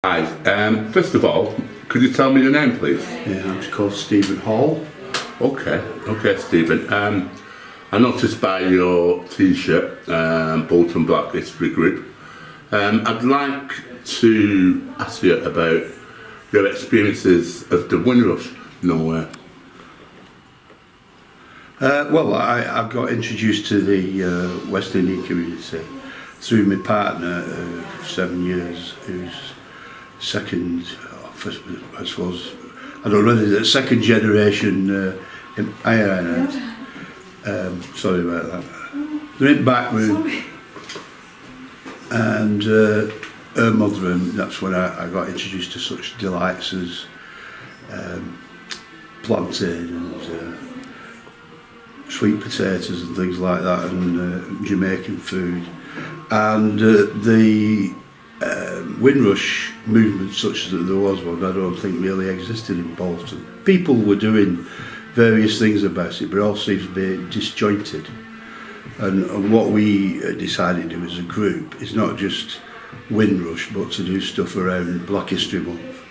Hi, first of all, could you tell me your name, please? Yeah, I'm called Stephen Hall. Okay, Stephen. I noticed by your T-shirt, Bolton Black History Group. I'd like to ask you about your experiences of the Windrush. Well, I got introduced to the West Indian community through my partner of 7 years, who's second, I suppose, I don't know, the second generation sorry about that. They're in back room. And her mother, and that's when I got introduced to such delights as plantain and sweet potatoes and things like that, and Jamaican food. And the Windrush movement, such as there was one, I don't think really existed in Bolton. People were doing various things about it, but it all seems to be disjointed. And what we decided to do as a group is not just Windrush, but to do stuff around Black History Month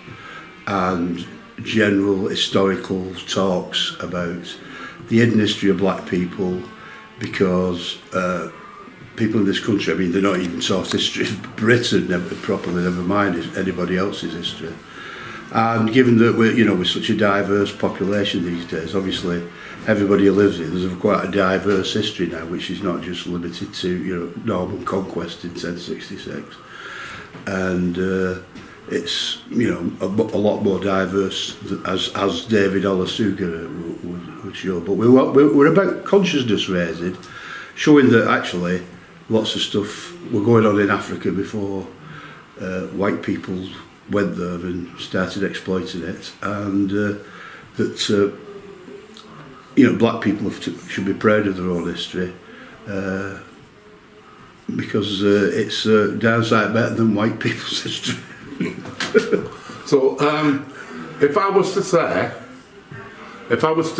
and general historical talks about the hidden history of black people, because people in this country, I mean, they're not even taught history of Britain properly, never mind anybody else's history. And given that we're such a diverse population these days, obviously everybody who lives here, there's quite a diverse history now, which is not just limited to Norman conquest in 1066, and it's a lot more diverse, as David Olasuga would show. But we're about consciousness raising, showing that actually lots of stuff were going on in Africa before white people went there and started exploiting it, and that black people should be proud of their own history, because it's downside better than white people's history. So, if I was to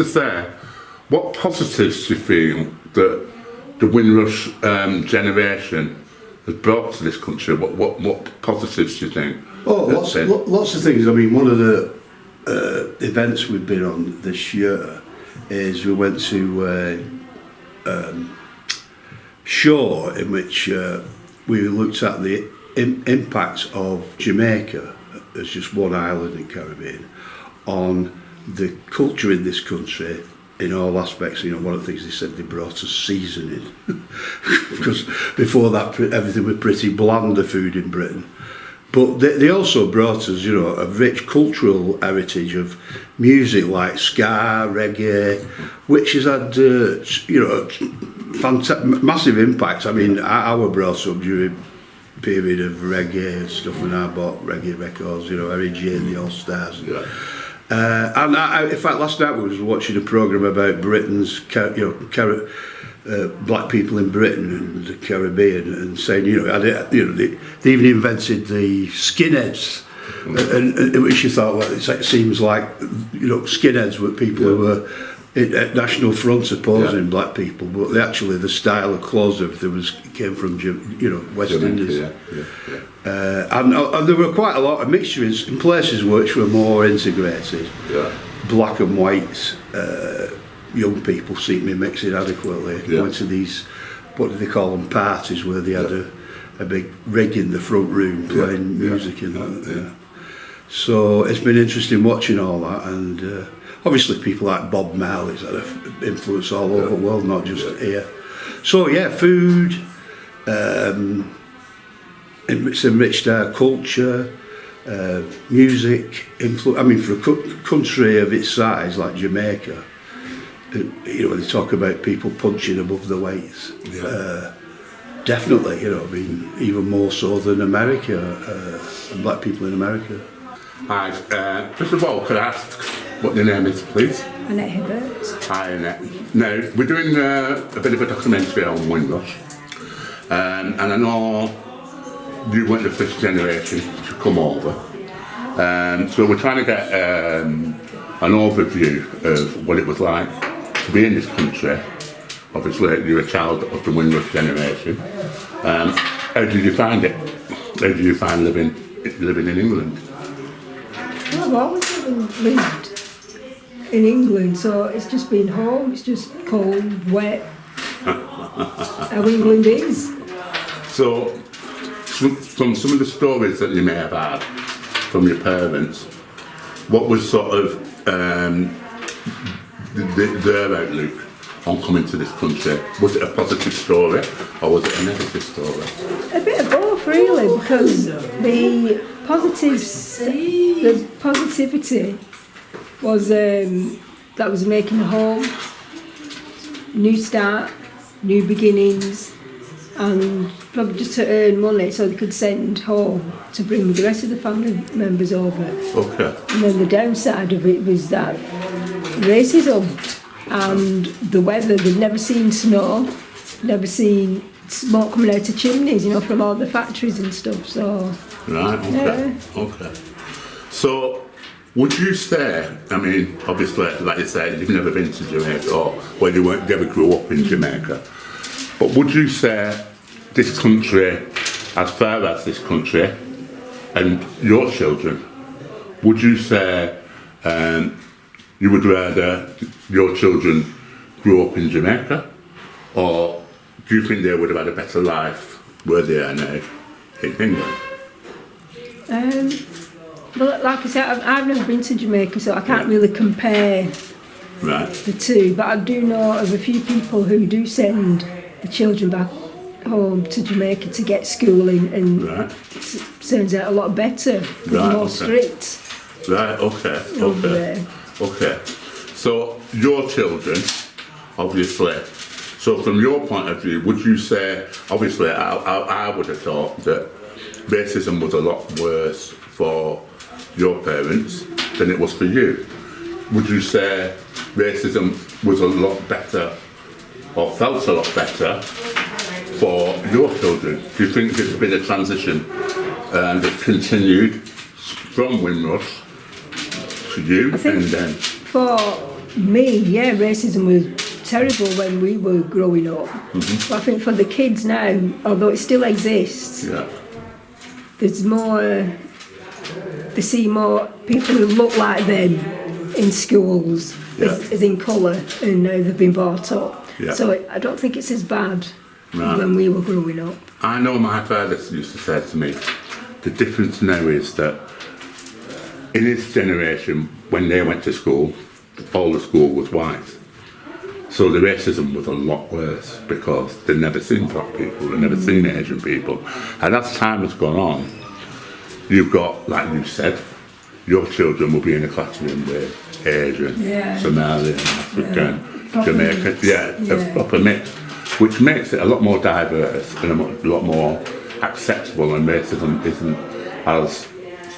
say, what positives do you feel that the Windrush generation has brought to this country? What positives do you think? Oh, lots of things. I mean, one of the events we've been on this year is we went to a show in which we looked at the impact of Jamaica as just one island in the Caribbean on the culture in this country in all aspects. One of the things they said, they brought us seasoning because before that everything was pretty bland, the food in Britain. But they also brought us, a rich cultural heritage of music like ska, reggae, which has had, massive impact. I mean, I was brought up during a period of reggae and stuff, and I bought reggae records, Harry J and the All Stars. Yeah. And in fact, last night we was watching a programme about Britain's, black people in Britain and the Caribbean, and saying, they even invented the skinheads, and which you thought, well, it seems like, skinheads were people who were at National Front opposing black people, but the style of clothes came from West Indies. And there were quite a lot of mixtures in places which were more integrated. Yeah. Black and white young people seemed to be mixing adequately. Yeah. Went to these, what do they call them, parties, where they had a big rig in the front room playing music and that. Yeah. So it's been interesting watching all that, and obviously people like Bob Marley's had an influence all over the world, not just here. So food, it's enriched our culture, music, I mean, for a country of its size like Jamaica, when they talk about people punching above their weights, definitely, I mean, even more so than America, and black people in America. Hi, first of all, could I ask what your name is, please? Annette Hibbert. Hi, Annette. Now, we're doing a bit of a documentary on Windrush, and I know you weren't the first generation to come over, so we're trying to get an overview of what it was like to be in this country. Obviously, you're a child of the Windrush generation. How did you find it? How did you find living living in England? Well, I've always lived in England, so it's just been home. It's just cold, wet. How England is. So, from some of the stories that you may have had from your parents, what was sort of their outlook on coming to this country? Was it a positive story or was it a negative story? A bit of both, really, because the positivity was that was making a home, new start, new beginnings, and probably just to earn money so they could send home to bring the rest of the family members over. Okay. And then the downside of it was that racism and the weather. They'd never seen snow, never seen smoke coming out of chimneys, from all the factories and stuff. So right, okay, yeah. Okay. So, would you say? I mean, obviously, like you said, you've never been to Jamaica, or you never grew up in Jamaica. But would you say this country, as far as this country, and your children, would you say you would rather your children grow up in Jamaica, or do you think they would have had a better life where they are now in England? Well, like I said, I've never been to Jamaica, so I can't really compare the two. But I do know of a few people who do send the children back home to Jamaica to get schooling, and it turns out a lot better, more strict. Right, okay. Okay. So, your children, obviously, so from your point of view, would you say, obviously, I would have thought that racism was a lot worse for your parents than it was for you. Would you say racism was a lot better, or felt a lot better, for your children? Do you think there's been a transition that continued from Windrush to you? I think and then for me, racism was terrible when we were growing up. Mm-hmm. But I think for the kids now, although it still exists, there's more. They see more people who look like them in schools, as in colour, and now they've been brought up. Yeah. So I don't think it's as bad when we were growing up. I know my father used to say to me, the difference now is that in his generation, when they went to school, all the school was white. So the racism was a lot worse because they'd never seen black people, they'd never seen Asian people. And as time has gone on, you've got, like you said, your children will be in a classroom with Asian, Somalian, African, Jamaican, a proper mix, which makes it a lot more diverse and a lot more acceptable, and racism isn't as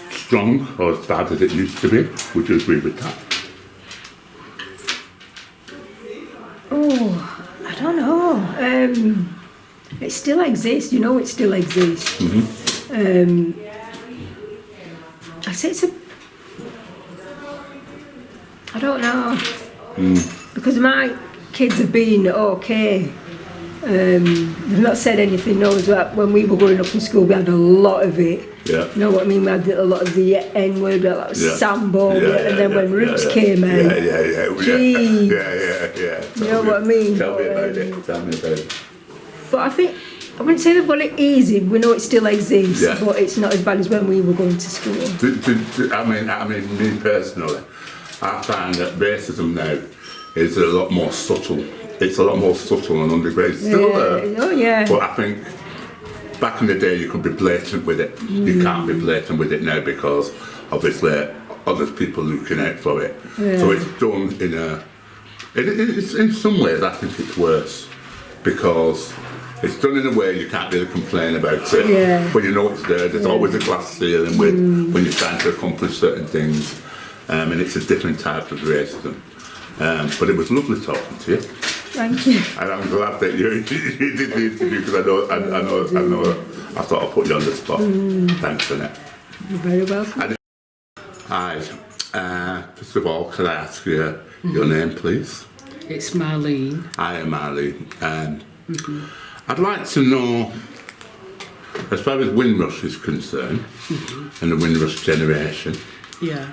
strong or as bad as it used to be. Would you agree with that? Oh, I don't know. It still exists, it still exists. Mm-hmm. I say I don't know. Because my kids have been okay. They've not said anything. No, when we were growing up in school, we had a lot of it. Yeah. You know what I mean? We had a lot of the N-word, a lot of Sambo, and then when Roots came out, you know what I mean? Tell me about it. But I wouldn't say they've got it easy. We know it still exists, but it's not as bad as when we were going to school. I mean, me personally, I find that racism now is a lot more subtle. It's a lot more subtle and underground. It's still there. But I think back in the day you could be blatant with it. You can't be blatant with it now because obviously other people looking out for it. So it's done in some ways I think it's worse because it's done in a way you can't really complain about it. When you know it's there, there's always a glass ceiling when you're trying to accomplish certain things. And it's a different type of racism. But it was lovely talking to you. Thank you. And I'm glad that you did the interview because I thought I'd put you on the spot. Thanks for that. You're very welcome. Hi. First of all, could I ask you your name, please? It's Marlene. Hi, Marlene. And I'd like to know as far as Windrush is concerned, and the Windrush generation, Yeah.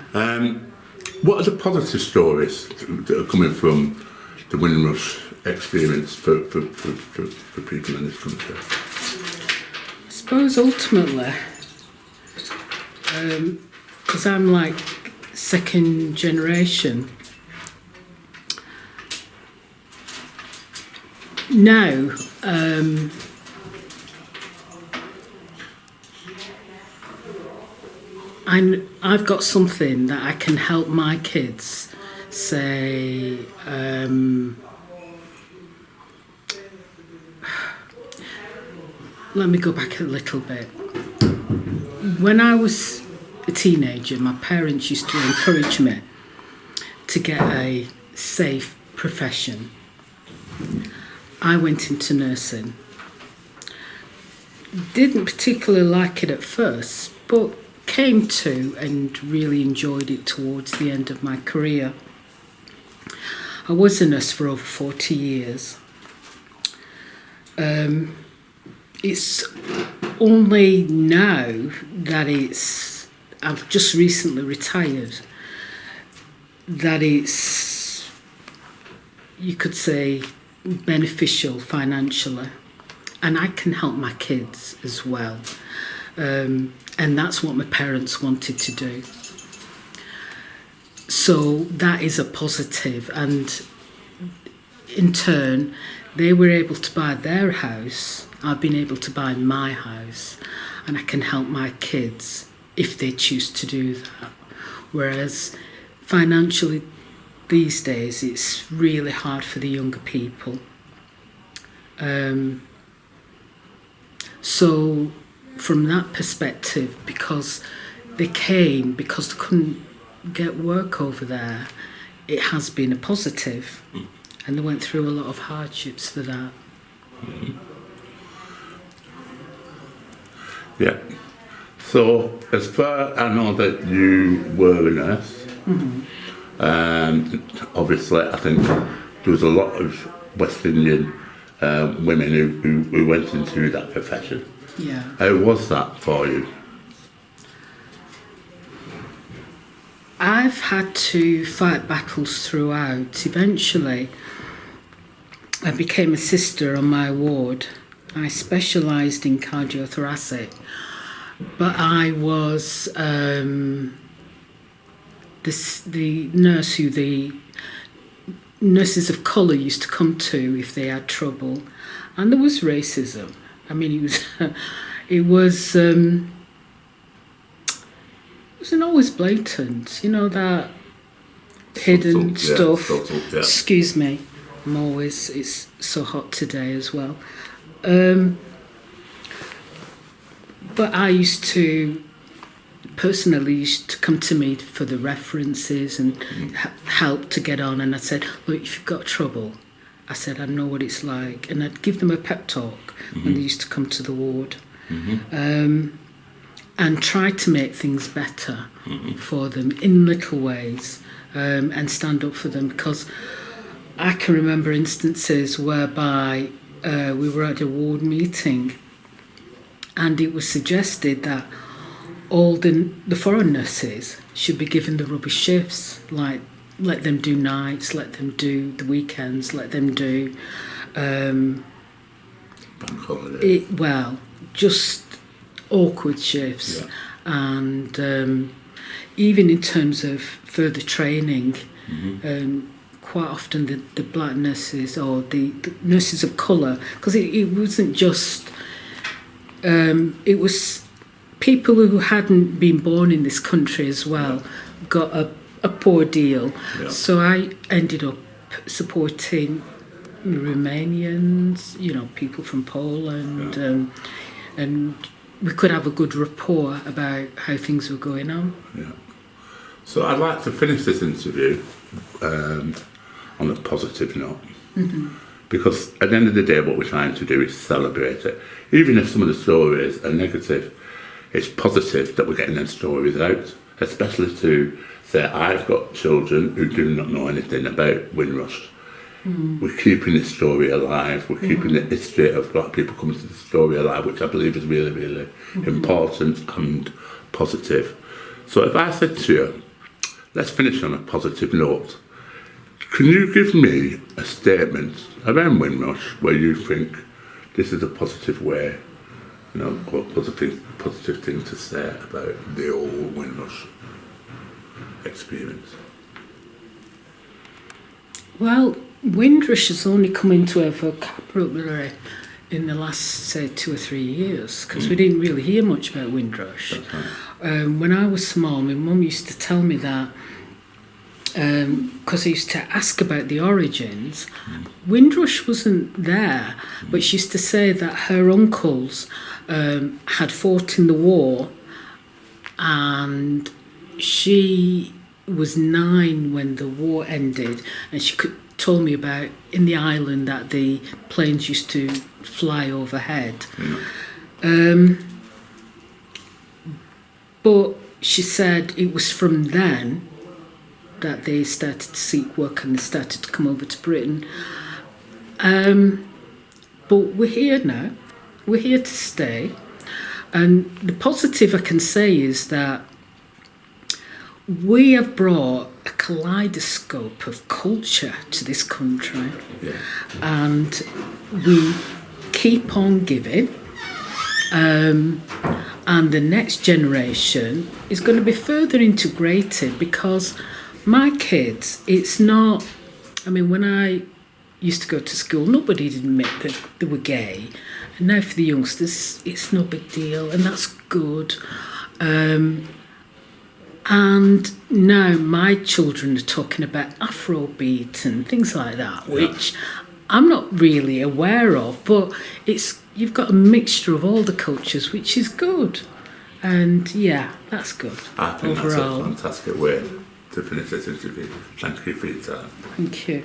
what are the positive stories that are coming from the Windrush experience for people in this country? I suppose ultimately, because I'm like second generation now, I've got something that I can help my kids say. Let me go back a little bit. When I was a teenager, my parents used to encourage me to get a safe profession. I went into nursing. Didn't particularly like it at first, but came to and really enjoyed it towards the end of my career. I was a nurse for over 40 years. It's only now that I've just recently retired, that it's, you could say, beneficial financially. And I can help my kids as well. And that's what my parents wanted to do. So that is a positive. And in turn, they were able to buy their house. I've been able to buy my house, and I can help my kids if they choose to do that. Whereas financially these days, it's really hard for the younger people. So from that perspective, because they couldn't get work over there, it has been a positive. And they went through a lot of hardships for that. Yeah. So, as far I know that you were a nurse, obviously I think there was a lot of West Indian women who went into that profession. Yeah. How was that for you? I've had to fight battles throughout. Eventually, I became a sister on my ward. I specialised in cardiothoracic, but I was the nurse who the nurses of colour used to come to if they had trouble, and there was racism. I mean, it wasn't always blatant, you know, that hidden stuff. Yeah. Excuse me, it's so hot today as well. But I used to come to me for the references and help to get on. And I said, look, if you've got trouble, I said, I know what it's like. And I'd give them a pep talk when they used to come to the ward. And try to make things better for them in little ways, and stand up for them. Because I can remember instances whereby we were at a ward meeting and it was suggested that all the foreign nurses should be given the rubbish shifts, like let them do nights, let them do the weekends, let them do Bank holiday. just awkward shifts. And even in terms of further training, quite often the black nurses or the nurses of colour, because it wasn't just, it was people who hadn't been born in this country as well, got a poor deal. So I ended up supporting Romanians, you know, people from Poland, and we could have a good rapport about how things were going on. Yeah. So I'd like to finish this interview on a positive note, because at the end of the day what we're trying to do is celebrate it. Even if some of the stories are negative, it's positive that we're getting them stories out, especially to say I've got children who do not know anything about Windrush. we're keeping the story alive, we're keeping the history of black people coming to the story alive, which I believe is really, really important and positive. So if I said to you, let's finish on a positive note, can you give me a statement around Windrush where you think this is a positive way, you know, or positive thing to say about the old Windrush experience? Well, Windrush has only come into our vocabulary in the last, say, 2 or 3 years, because we didn't really hear much about Windrush. That's right. When I was small, my mum used to tell me that, because I used to ask about the origins, Windrush wasn't there, but she used to say that her uncles had fought in the war, and she was 9 when the war ended, and she told me about in the island that the planes used to fly overhead. But she said it was from then that they started to seek work and they started to come over to Britain. But we're here now. We're here to stay. And the positive I can say is that we have brought a kaleidoscope of culture to this country. Yeah. And we keep on giving. And the next generation is going to be further integrated, because my kids, it's not, I mean, when I used to go to school, nobody did admit that they were gay. And now for the youngsters, it's no big deal, and that's good. And now my children are talking about Afrobeat and things like that, which I'm not really aware of, but you've got a mixture of all the cultures, which is good. And yeah, that's good. I think overall. that's a fantastic way to finish this interview. Thank you for your time. Thank you.